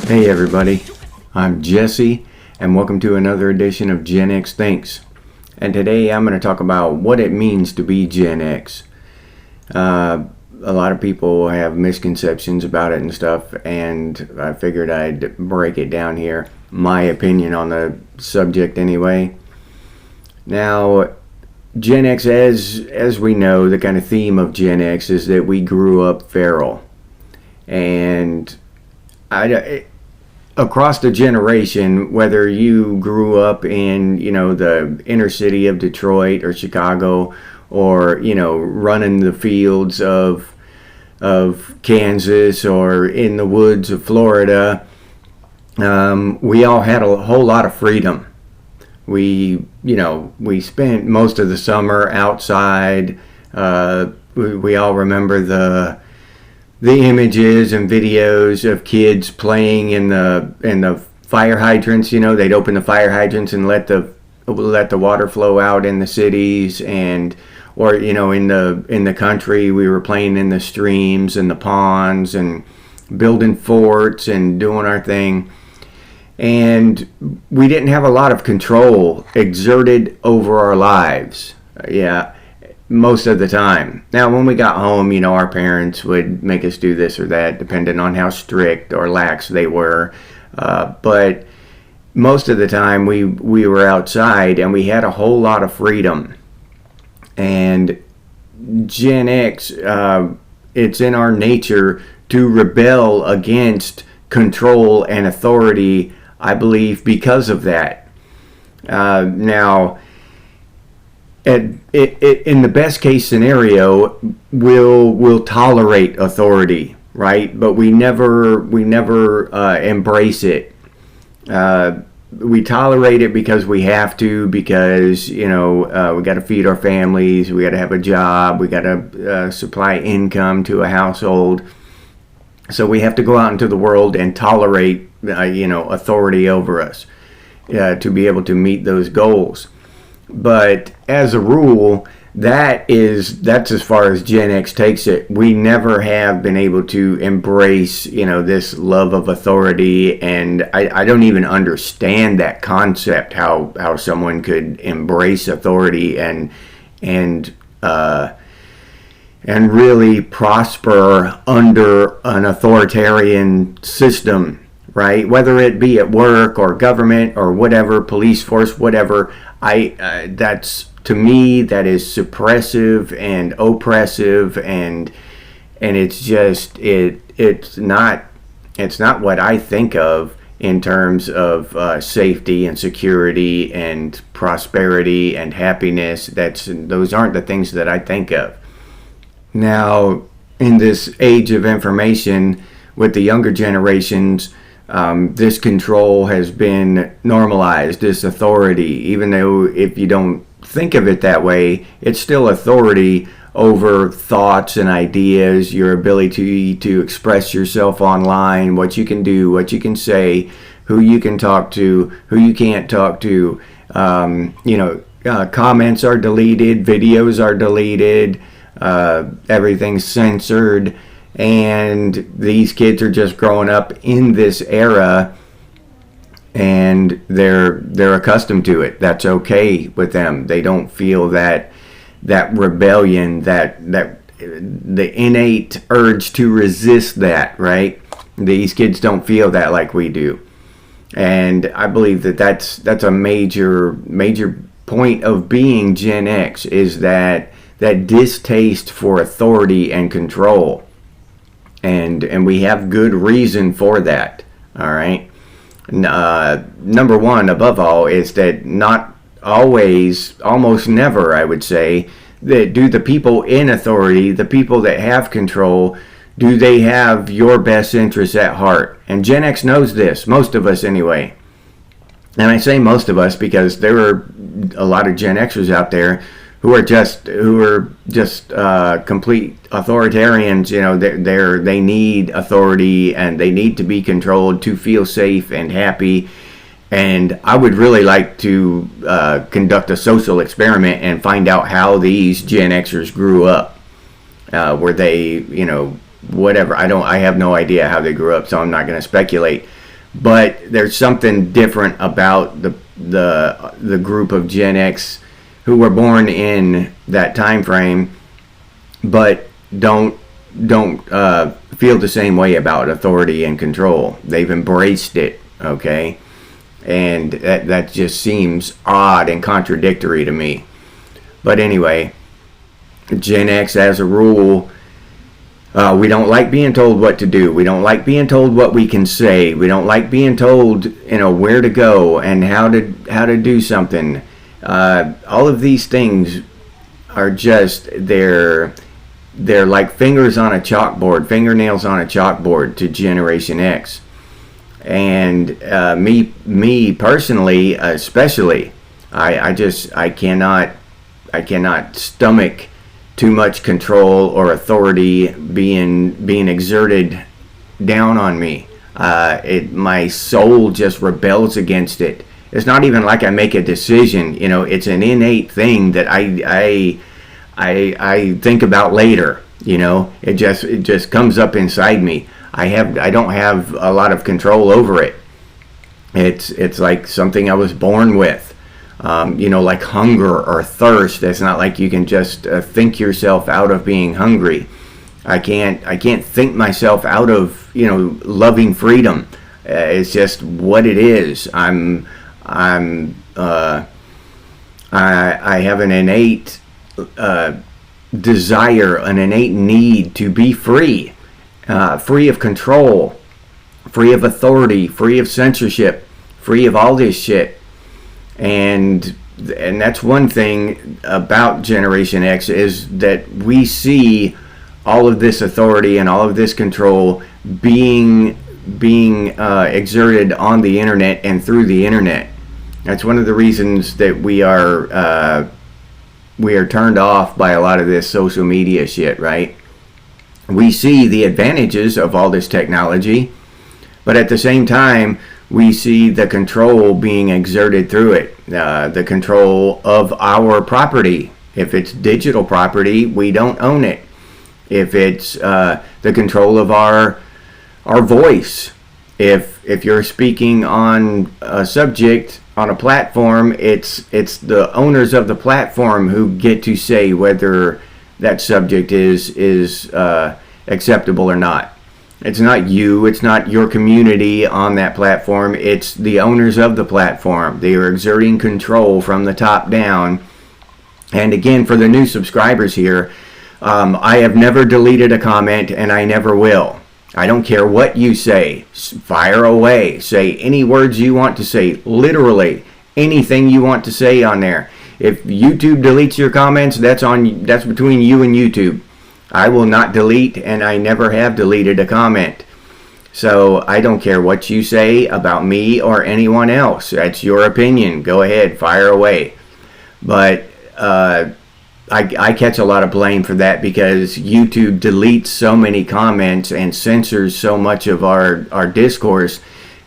Hey everybody, I'm Jesse and welcome to another edition of Gen X Thinks. And today I'm going to talk about what it means to be Gen X. A lot of people have misconceptions about it and stuff, and I figured I'd break it down here. My opinion on the subject anyway. Now, Gen X, as we know, the kind of theme of Gen X is that we grew up feral. And across the generation, whether you grew up in, the inner city of Detroit or Chicago, or, running the fields of Kansas or in the woods of Florida, we all had a whole lot of freedom. We spent most of the summer outside. We all remember the images and videos of kids playing in the fire hydrants. They'd open the fire hydrants and let the water flow out in the cities, or in the country we were playing in the streams and the ponds and building forts and doing our thing. And we didn't have a lot of control exerted over our lives. Most of the time. Now, when we got home, our parents would make us do this or that, depending on how strict or lax they were. But most of the time, we were outside and we had a whole lot of freedom. And Gen X, it's in our nature to rebel against control and authority, I believe, because of that. Now, in the best case scenario, we'll tolerate authority, right? But we never embrace it. We tolerate it because we have to, because we got to feed our families, we got to have a job, we got to supply income to a household. So we have to go out into the world and tolerate authority over us to be able to meet those goals. But as a rule, that's as far as Gen X takes it. We never have been able to embrace, this love of authority, and I don't even understand that concept, how someone could embrace authority and really prosper under an authoritarian system, right? Whether it be at work or government or whatever, police force, whatever. That's, to me, that is suppressive and oppressive, and it's just it's not what I think of in terms of safety and security and prosperity and happiness. Those aren't the things that I think of. Now, in this age of information, with the younger generations, this control has been normalized, this authority, even though if you don't think of it that way, it's still authority over thoughts and ideas, your ability to express yourself online, what you can do, what you can say, who you can talk to, who you can't talk to. Comments are deleted, videos are deleted, everything's censored. And these kids are just growing up in this era, and they're accustomed to it. That's okay with them. They don't feel that rebellion, that the innate urge to resist that, right? These kids don't feel that like we do. And I believe that's a major point of being Gen X, is that distaste for authority and control. And we have good reason for that, all right? Number one, above all, is that not always, almost never, I would say, that do the people in authority, the people that have control, do they have your best interests at heart? And Gen X knows this, most of us anyway. And I say most of us because there are a lot of Gen Xers out there who are just complete authoritarians. They need authority and they need to be controlled to feel safe and happy. And I would really like to conduct a social experiment and find out how these Gen Xers grew up. Were they, whatever. I have no idea how they grew up, so I'm not going to speculate. but there's something different about the group of Gen X who were born in that time frame, but don't feel the same way about authority and control. They've embraced it, okay? And that just seems odd and contradictory to me. But anyway, Gen X, as a rule, we don't like being told what to do. We don't like being told what we can say. We don't like being told, where to go and how to do something. All of these things are just they're like fingers on a chalkboard, fingernails on a chalkboard to Generation X. And me personally, especially, I cannot stomach too much control or authority being exerted down on me. My soul just rebels against it. It's not even like I make a decision. It's an innate thing that I think about later. It just comes up inside me. I don't have a lot of control over it. It's like something I was born with. Like hunger or thirst. It's not like you can just think yourself out of being hungry. I can't think myself out of loving freedom. It's just what it is. I have an innate desire, an innate need to be free, free of control, free of authority, free of censorship, free of all this shit. And that's one thing about Generation X, is that we see all of this authority and all of this control being exerted on the internet and through the internet. That's one of the reasons that we are turned off by a lot of this social media shit, right? We see the advantages of all this technology, but at the same time, we see the control being exerted through it, the control of our property. If it's digital property, we don't own it. If it's the control of our voice, if you're speaking on a subject on a platform, it's the owners of the platform who get to say whether that subject is acceptable or not. It's not you, it's not your community on that platform, it's the owners of the platform. They are exerting control from the top down. And again, for the new subscribers here, I have never deleted a comment, and I never will. I don't care what you say. Fire away. Say any words you want to say. Literally anything you want to say on there. If YouTube deletes your comments, that's between you and YouTube. I will not delete, and I never have deleted a comment. So I don't care what you say about me or anyone else. That's your opinion. Go ahead, fire away. But I catch a lot of blame for that, because YouTube deletes so many comments and censors so much of our discourse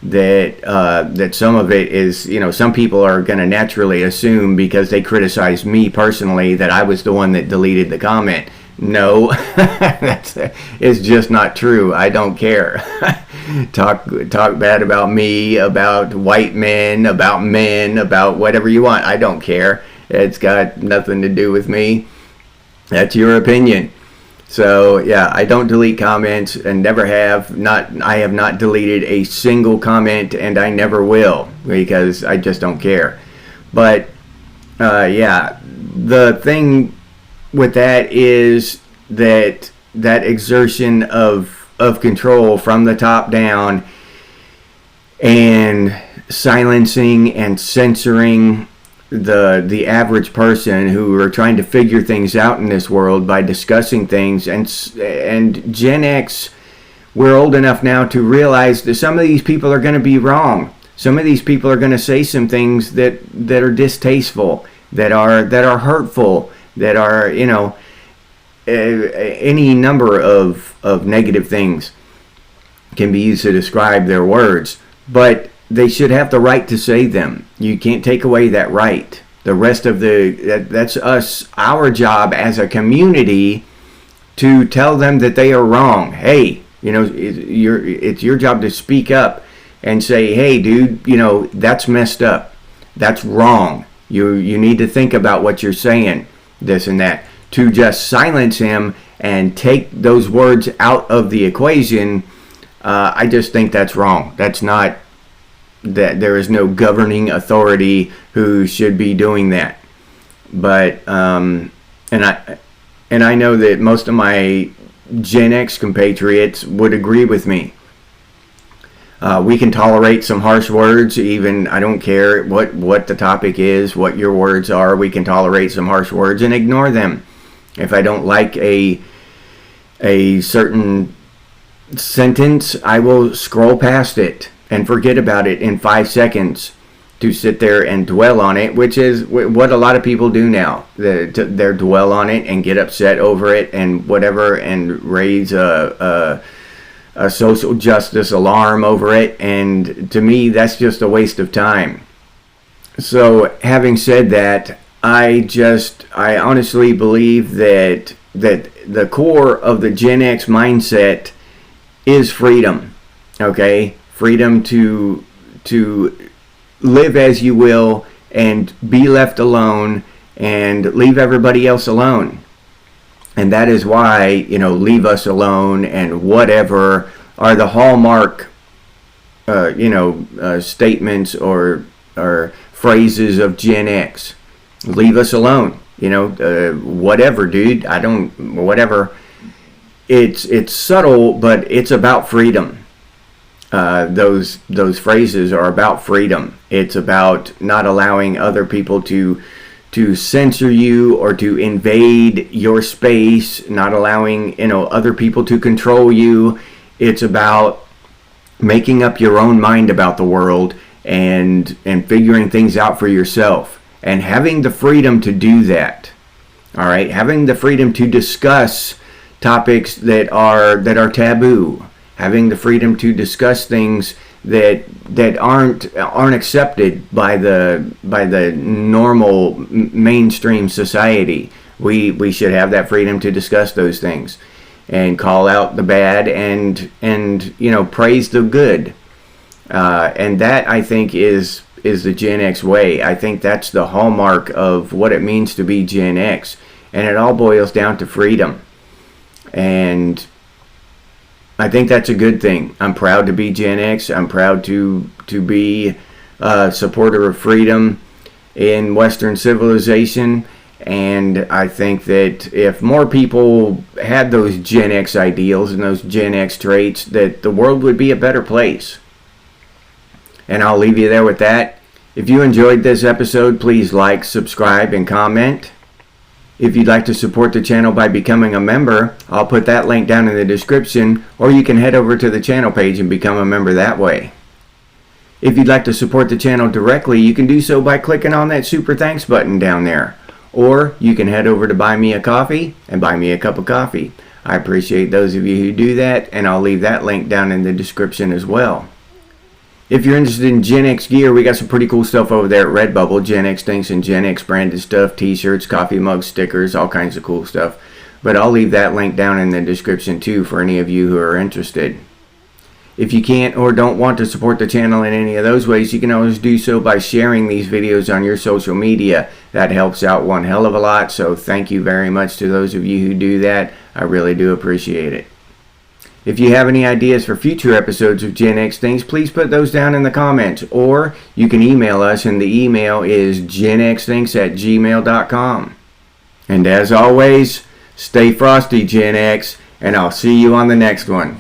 that some of it is, some people are going to naturally assume, because they criticize me personally, that I was the one that deleted the comment. No, it's just not true. I don't care. Talk bad about me, about white men, about whatever you want. I don't care. It's got nothing to do with me. That's your opinion. So yeah, I don't delete comments, and never have. I have not deleted a single comment, and I never will, because I just don't care. But yeah, the thing with that is that exertion of control from the top down, and silencing and censoring the average person who are trying to figure things out in this world by discussing things. And Gen X, we're old enough now to realize that some of these people are going to be wrong. Some of these people are going to say some things that are distasteful, that are hurtful, that are, any number of negative things can be used to describe their words. But they should have the right to say them. You can't take away that right. The rest of that's us, our job as a community, to tell them that they are wrong. Hey, it's your job to speak up, and say, hey dude, that's messed up, that's wrong, you need to think about what you're saying, this and that. To just silence him and take those words out of the equation, I just think that's wrong. That's not, that there is no governing authority who should be doing that. But and I know that most of my Gen X compatriots would agree with me. We can tolerate some harsh words, even, I don't care what the topic is, what your words are, we can tolerate some harsh words and ignore them. If I don't like a certain sentence, I will scroll past it and forget about it in 5 seconds, to sit there and dwell on it, which is what a lot of people do now. They dwell on it and get upset over it and whatever, and raise a social justice alarm over it. And to me, that's just a waste of time. So having said that, I honestly believe that the core of the Gen X mindset is freedom. Okay? Freedom to live as you will and be left alone and leave everybody else alone. And that is why, leave us alone and whatever are the hallmark, statements or phrases of Gen X. Leave us alone. Whatever, dude. Whatever. It's subtle, but it's about freedom. Those phrases are about freedom. It's about not allowing other people to censor you or to invade your space, not allowing other people to control you. It's about making up your own mind about the world and figuring things out for yourself, and having the freedom to do that. All right, having the freedom to discuss topics that are taboo, having the freedom to discuss things that aren't accepted by the normal mainstream society. We should have that freedom to discuss those things and call out the bad and praise the good. And that, I think, is the Gen X way. I think that's the hallmark of what it means to be Gen X, and it all boils down to freedom. And I think that's a good thing. I'm proud to be Gen X. I'm proud to be a supporter of freedom in Western civilization. And I think that if more people had those Gen X ideals and those Gen X traits, that the world would be a better place. And I'll leave you there with that. If you enjoyed this episode, please like, subscribe, and comment. If you'd like to support the channel by becoming a member, I'll put that link down in the description, or you can head over to the channel page and become a member that way. If you'd like to support the channel directly, you can do so by clicking on that super thanks button down there. Or you can head over to Buy Me a Coffee and buy me a cup of coffee. I appreciate those of you who do that, and I'll leave that link down in the description as well. If you're interested in Gen X gear, we got some pretty cool stuff over there at Redbubble. Gen X Things and Gen X branded stuff, t-shirts, coffee mugs, stickers, all kinds of cool stuff. But I'll leave that link down in the description too for any of you who are interested. If you can't or don't want to support the channel in any of those ways, you can always do so by sharing these videos on your social media. That helps out one hell of a lot, so thank you very much to those of you who do that. I really do appreciate it. If you have any ideas for future episodes of Gen X Things, please put those down in the comments, or you can email us, and the email is genxthinks@gmail.com. And as always, stay frosty, Gen X, and I'll see you on the next one.